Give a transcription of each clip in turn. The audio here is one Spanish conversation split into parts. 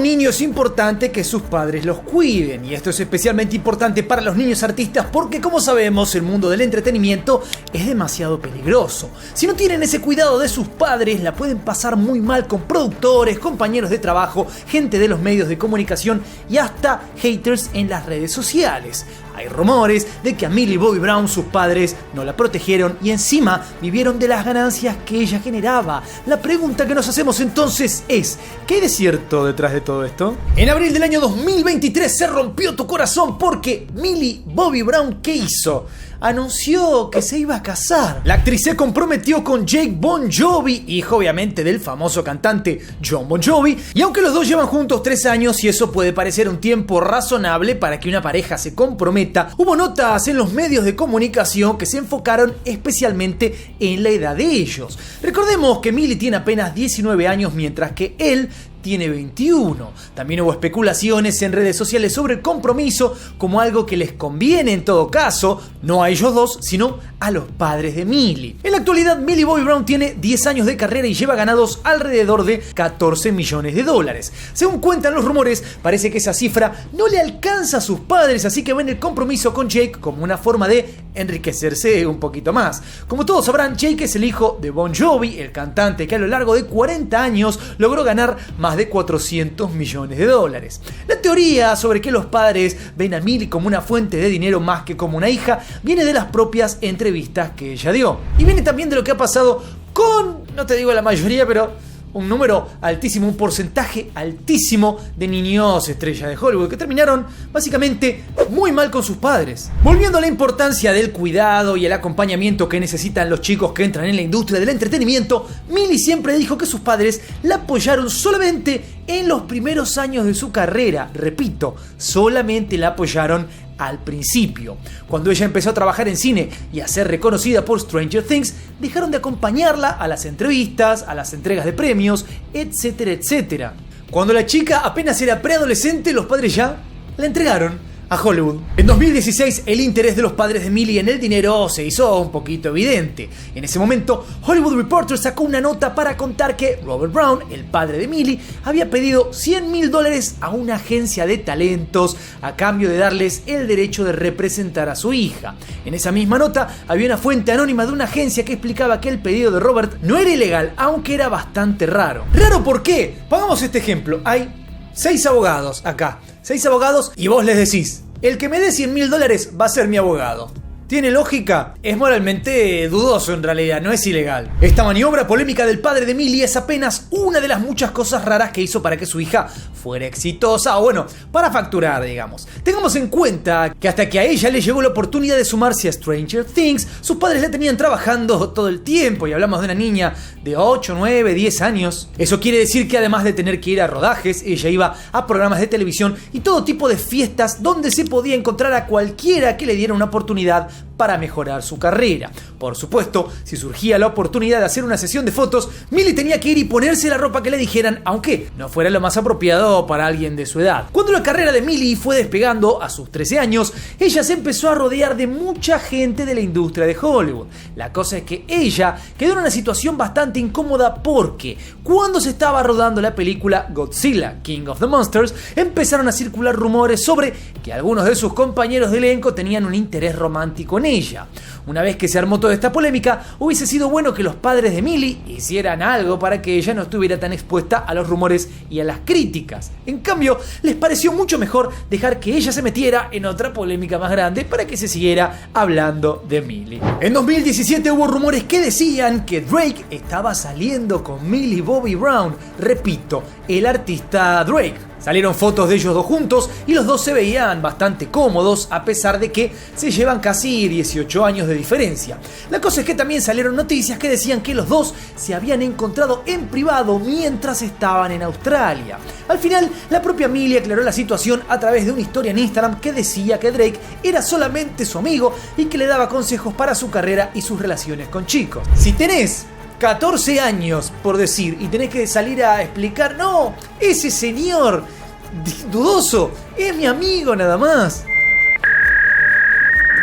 niño es importante que sus padres los cuiden, y esto es especialmente importante para los niños artistas porque, como sabemos, el mundo del entretenimiento es demasiado peligroso. Si no tienen ese cuidado de sus padres, la pueden pasar muy mal con productores, compañeros de trabajo, gente de los medios de comunicación y hasta haters en las redes sociales. Hay rumores de que a Millie Bobby Brown sus padres no la protegieron y encima vivieron de las ganancias que ella generaba. La pregunta que nos hacemos entonces es, ¿qué hay de cierto detrás de todo esto? En abril del año 2023 se rompió tu corazón porque Millie Bobby Brown, ¿qué hizo? Anunció que se iba a casar. La actriz se comprometió con Jake Bon Jovi, hijo obviamente del famoso cantante Jon Bon Jovi, y aunque los dos llevan juntos 3 años y eso puede parecer un tiempo razonable para que una pareja se comprometa, hubo notas en los medios de comunicación que se enfocaron especialmente en la edad de ellos. Recordemos que Millie tiene apenas 19 años mientras que él tiene 21. También hubo especulaciones en redes sociales sobre el compromiso como algo que les conviene en todo caso, no a ellos dos, sino a los padres de Millie. En la actualidad, Millie Bobby Brown tiene 10 años de carrera y lleva ganados alrededor de $14 millones. Según cuentan los rumores, parece que esa cifra no le alcanza a sus padres, así que ven el compromiso con Jake como una forma de enriquecerse un poquito más. Como todos sabrán, Jake es el hijo de Bon Jovi, el cantante que a lo largo de 40 años logró ganar más de $400 millones. La teoría sobre que los padres ven a Millie como una fuente de dinero más que como una hija viene de las propias entrevistas que ella dio. Y viene también de lo que ha pasado con, no te digo la mayoría, pero un número altísimo, un porcentaje altísimo de niños estrellas de Hollywood que terminaron básicamente muy mal con sus padres. Volviendo a la importancia del cuidado y el acompañamiento que necesitan los chicos que entran en la industria del entretenimiento, Millie siempre dijo que sus padres la apoyaron solamente en los primeros años de su carrera. Repito, solamente la apoyaron al principio. Cuando ella empezó a trabajar en cine y a ser reconocida por Stranger Things, dejaron de acompañarla a las entrevistas, a las entregas de premios, etcétera, etcétera. Cuando la chica apenas era preadolescente, los padres ya la entregaron a Hollywood. En 2016, el interés de los padres de Millie en el dinero se hizo un poquito evidente. En ese momento, Hollywood Reporter sacó una nota para contar que Robert Brown, el padre de Millie, había pedido $100,000 a una agencia de talentos a cambio de darles el derecho de representar a su hija. En esa misma nota, había una fuente anónima de una agencia que explicaba que el pedido de Robert no era ilegal, aunque era bastante raro. ¿Raro por qué? Pongamos este ejemplo. Hay 6 abogados acá. 6 abogados y vos les decís, el que me dé $100,000 va a ser mi abogado. ¿Tiene lógica? Es moralmente dudoso en realidad, no es ilegal. Esta maniobra polémica del padre de Millie es apenas una de las muchas cosas raras que hizo para que su hija fuera exitosa, o bueno, para facturar, digamos. Tengamos en cuenta que hasta que a ella le llegó la oportunidad de sumarse a Stranger Things, sus padres la tenían trabajando todo el tiempo, y hablamos de una niña de 8, 9, 10 años. Eso quiere decir que además de tener que ir a rodajes, ella iba a programas de televisión y todo tipo de fiestas donde se podía encontrar a cualquiera que le diera una oportunidad para mejorar su carrera. Por supuesto, si surgía la oportunidad de hacer una sesión de fotos, Millie tenía que ir y ponerse la ropa que le dijeran, aunque no fuera lo más apropiado para alguien de su edad. Cuando la carrera de Millie fue despegando a sus 13 años, ella se empezó a rodear de mucha gente de la industria de Hollywood. La cosa es que ella quedó en una situación bastante incómoda porque cuando se estaba rodando la película Godzilla, King of the Monsters, empezaron a circular rumores sobre que algunos de sus compañeros de elenco tenían un interés romántico en ella. Una vez que se armó toda esta polémica, hubiese sido bueno que los padres de Millie hicieran algo para que ella no estuviera tan expuesta a los rumores y a las críticas. En cambio, les pareció mucho mejor dejar que ella se metiera en otra polémica más grande para que se siguiera hablando de Millie. En 2017 hubo rumores que decían que Drake estaba saliendo con Millie Bobby Brown. Repito, el artista Drake. Salieron fotos de ellos dos juntos y los dos se veían bastante cómodos a pesar de que se llevan casi 18 años de diferencia. La cosa es que también salieron noticias que decían que los dos se habían encontrado en privado mientras estaban en Australia. Al final, la propia Millie aclaró la situación a través de una historia en Instagram que decía que Drake era solamente su amigo y que le daba consejos para su carrera y sus relaciones con chicos. Si tenés 14 años, por decir, y tenés que salir a explicar, no, ese señor dudoso es mi amigo nada más.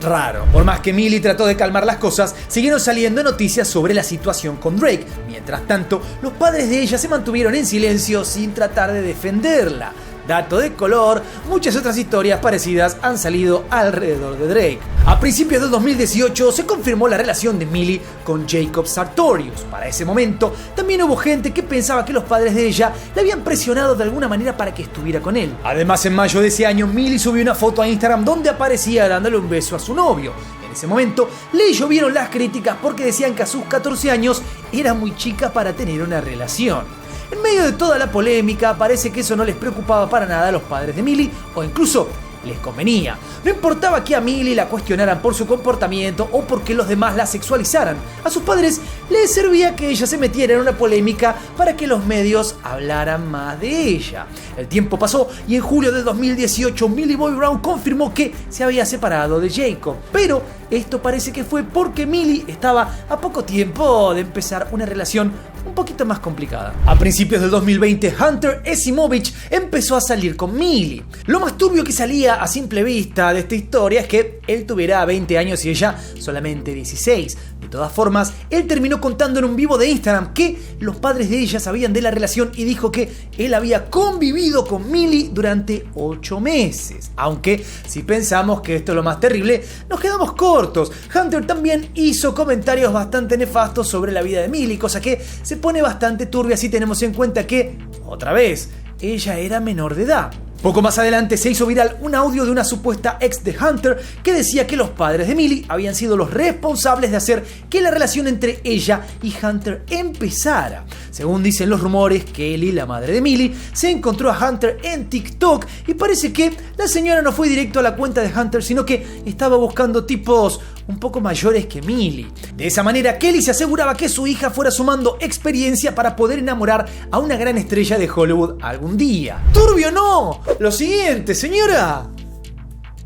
raro. Por más que Millie trató de calmar las cosas, siguieron saliendo noticias sobre la situación con Drake. Mientras tanto, los padres de ella se mantuvieron en silencio sin tratar de defenderla. Dato de color, muchas otras historias parecidas han salido alrededor de Drake. A principios del 2018 se confirmó la relación de Millie con Jacob Sartorius. Para ese momento también hubo gente que pensaba que los padres de ella le habían presionado de alguna manera para que estuviera con él. Además, en mayo de ese año, Millie subió una foto a Instagram donde aparecía dándole un beso a su novio. En ese momento le llovieron las críticas porque decían que a sus 14 años era muy chica para tener una relación. En medio de toda la polémica, parece que eso no les preocupaba para nada a los padres de Millie, o incluso les convenía. No importaba que a Millie la cuestionaran por su comportamiento o porque los demás la sexualizaran. A sus padres les servía que ella se metiera en una polémica para que los medios hablaran más de ella. El tiempo pasó y en julio del 2018 Millie Bobby Brown confirmó que se había separado de Jacob. Pero esto parece que fue porque Millie estaba a poco tiempo de empezar una relación un poquito más complicada. A principios del 2020, Hunter Esimovich empezó a salir con Millie. Lo más turbio que salía a simple vista de esta historia es que él tuviera 20 años y ella solamente 16. De todas formas, él terminó contando en un vivo de Instagram que los padres de ella sabían de la relación y dijo que él había convivido con Millie durante 8 meses. Aunque, si pensamos que esto es lo más terrible, nos quedamos cortos. Hunter también hizo comentarios bastante nefastos sobre la vida de Millie, cosa que se pone bastante turbia si tenemos en cuenta que, otra vez, ella era menor de edad. Poco más adelante se hizo viral un audio de una supuesta ex de Hunter que decía que los padres de Millie habían sido los responsables de hacer que la relación entre ella y Hunter empezara. Según dicen los rumores, Kelly, la madre de Millie, se encontró a Hunter en TikTok y parece que la señora no fue directo a la cuenta de Hunter, sino que estaba buscando tipos un poco mayores que Millie. De esa manera, Kelly se aseguraba que su hija fuera sumando experiencia para poder enamorar a una gran estrella de Hollywood algún día. ¡Turbio no! Lo siguiente, señora.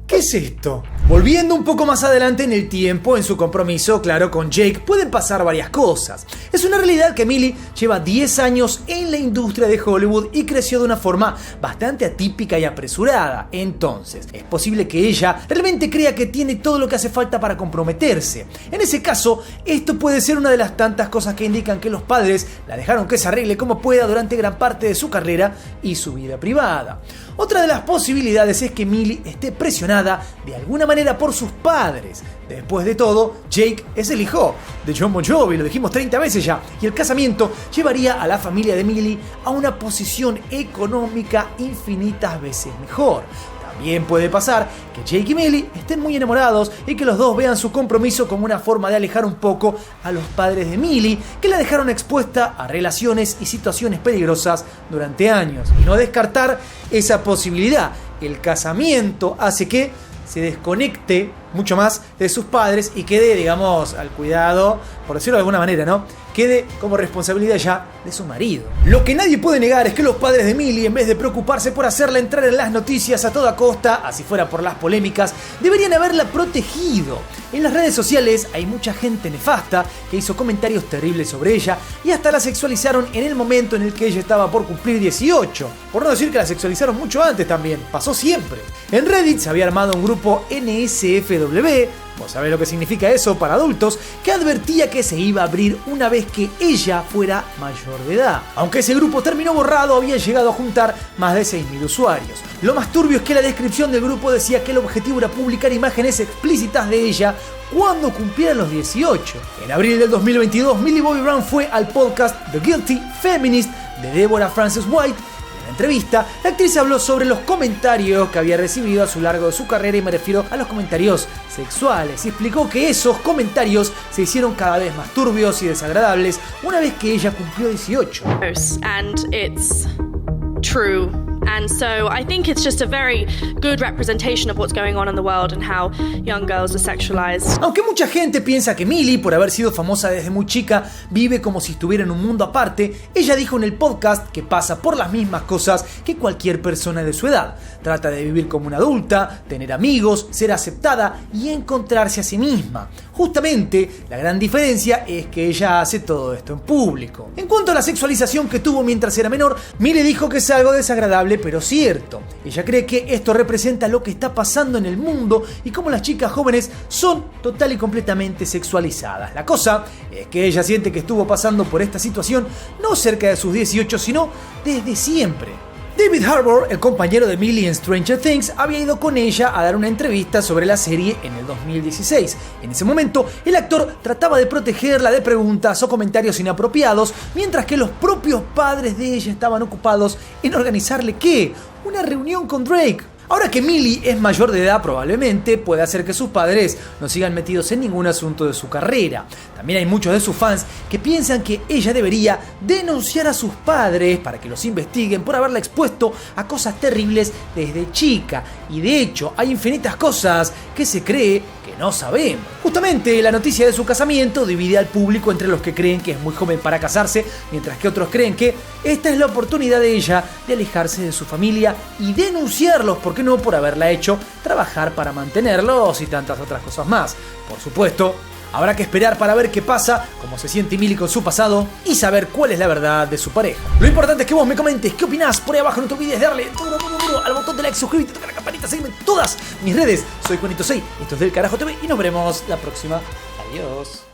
¿Qué es esto? Volviendo un poco más adelante en el tiempo, en su compromiso, claro, con Jake, pueden pasar varias cosas. Es una realidad que Millie lleva 10 años en la industria de Hollywood y creció de una forma bastante atípica y apresurada. Entonces, es posible que ella realmente crea que tiene todo lo que hace falta para comprometerse. En ese caso, esto puede ser una de las tantas cosas que indican que los padres la dejaron que se arregle como pueda durante gran parte de su carrera y su vida privada. Otra de las posibilidades es que Millie esté presionada de alguna manera por sus padres. Después de todo, Jake es el hijo de Jon Bon Jovi, lo dijimos 30 veces ya, y el casamiento llevaría a la familia de Millie a una posición económica infinitas veces mejor. También puede pasar que Jake y Millie estén muy enamorados y que los dos vean su compromiso como una forma de alejar un poco a los padres de Millie, que la dejaron expuesta a relaciones y situaciones peligrosas durante años. Y no descartar esa posibilidad. El casamiento hace que se desconecte mucho más de sus padres y quede, digamos, al cuidado, por decirlo de alguna manera, ¿no? Quede como responsabilidad ya de su marido. Lo que nadie puede negar es que los padres de Millie, en vez de preocuparse por hacerla entrar en las noticias a toda costa, así fuera por las polémicas, deberían haberla protegido. En las redes sociales hay mucha gente nefasta que hizo comentarios terribles sobre ella y hasta la sexualizaron en el momento en el que ella estaba por cumplir 18. Por no decir que la sexualizaron mucho antes también, pasó siempre. En Reddit se había armado un grupo NSFW, vos sabés lo que significa eso para adultos, que advertía que se iba a abrir una vez que ella fuera mayor de edad. Aunque ese grupo terminó borrado, había llegado a juntar más de 6.000 usuarios. Lo más turbio es que la descripción del grupo decía que el objetivo era publicar imágenes explícitas de ella cuando cumpliera los 18. En abril del 2022, Millie Bobby Brown fue al podcast The Guilty Feminist de Deborah Frances White. En la entrevista, la actriz habló sobre los comentarios que había recibido a lo largo de su carrera, y me refiero a los comentarios sexuales, y explicó que esos comentarios se hicieron cada vez más turbios y desagradables una vez que ella cumplió 18. And it's true. And so I think it's just a very good representation of what's going on in the world and how young girls are sexualized. Aunque mucha gente piensa que Millie, por haber sido famosa desde muy chica, vive como si estuviera en un mundo aparte, ella dijo en el podcast que pasa por las mismas cosas que cualquier persona de su edad. Trata de vivir como una adulta, tener amigos, ser aceptada y encontrarse a sí misma. Justamente, la gran diferencia es que ella hace todo esto en público. En cuanto a la sexualización que tuvo mientras era menor, Millie dijo que es algo desagradable pero cierto. Ella cree que esto representa lo que está pasando en el mundo y cómo las chicas jóvenes son total y completamente sexualizadas. La cosa es que ella siente que estuvo pasando por esta situación no cerca de sus 18, sino desde siempre. David Harbour, el compañero de Millie en Stranger Things, había ido con ella a dar una entrevista sobre la serie en el 2016. En ese momento, el actor trataba de protegerla de preguntas o comentarios inapropiados, mientras que los propios padres de ella estaban ocupados en organizarle ¿qué? Una reunión con Drake. Ahora que Millie es mayor de edad, probablemente puede hacer que sus padres no sigan metidos en ningún asunto de su carrera. También hay muchos de sus fans que piensan que ella debería denunciar a sus padres para que los investiguen por haberla expuesto a cosas terribles desde chica. Y de hecho, hay infinitas cosas que se cree que no sabemos. Justamente, la noticia de su casamiento divide al público entre los que creen que es muy joven para casarse, mientras que otros creen que esta es la oportunidad de ella de alejarse de su familia y denunciarlos, ¿por qué no?, por haberla hecho trabajar para mantenerlos y tantas otras cosas más. Por supuesto, habrá que esperar para ver qué pasa, cómo se siente Millie con su pasado y saber cuál es la verdad de su pareja. Lo importante es que vos me comentes qué opinás por ahí abajo, no te olvides de darle duro al botón de like, suscríbete, toca la campanita, seguime en todas mis redes. Soy Juanito6, esto es Del Carajo TV y nos veremos la próxima. Adiós.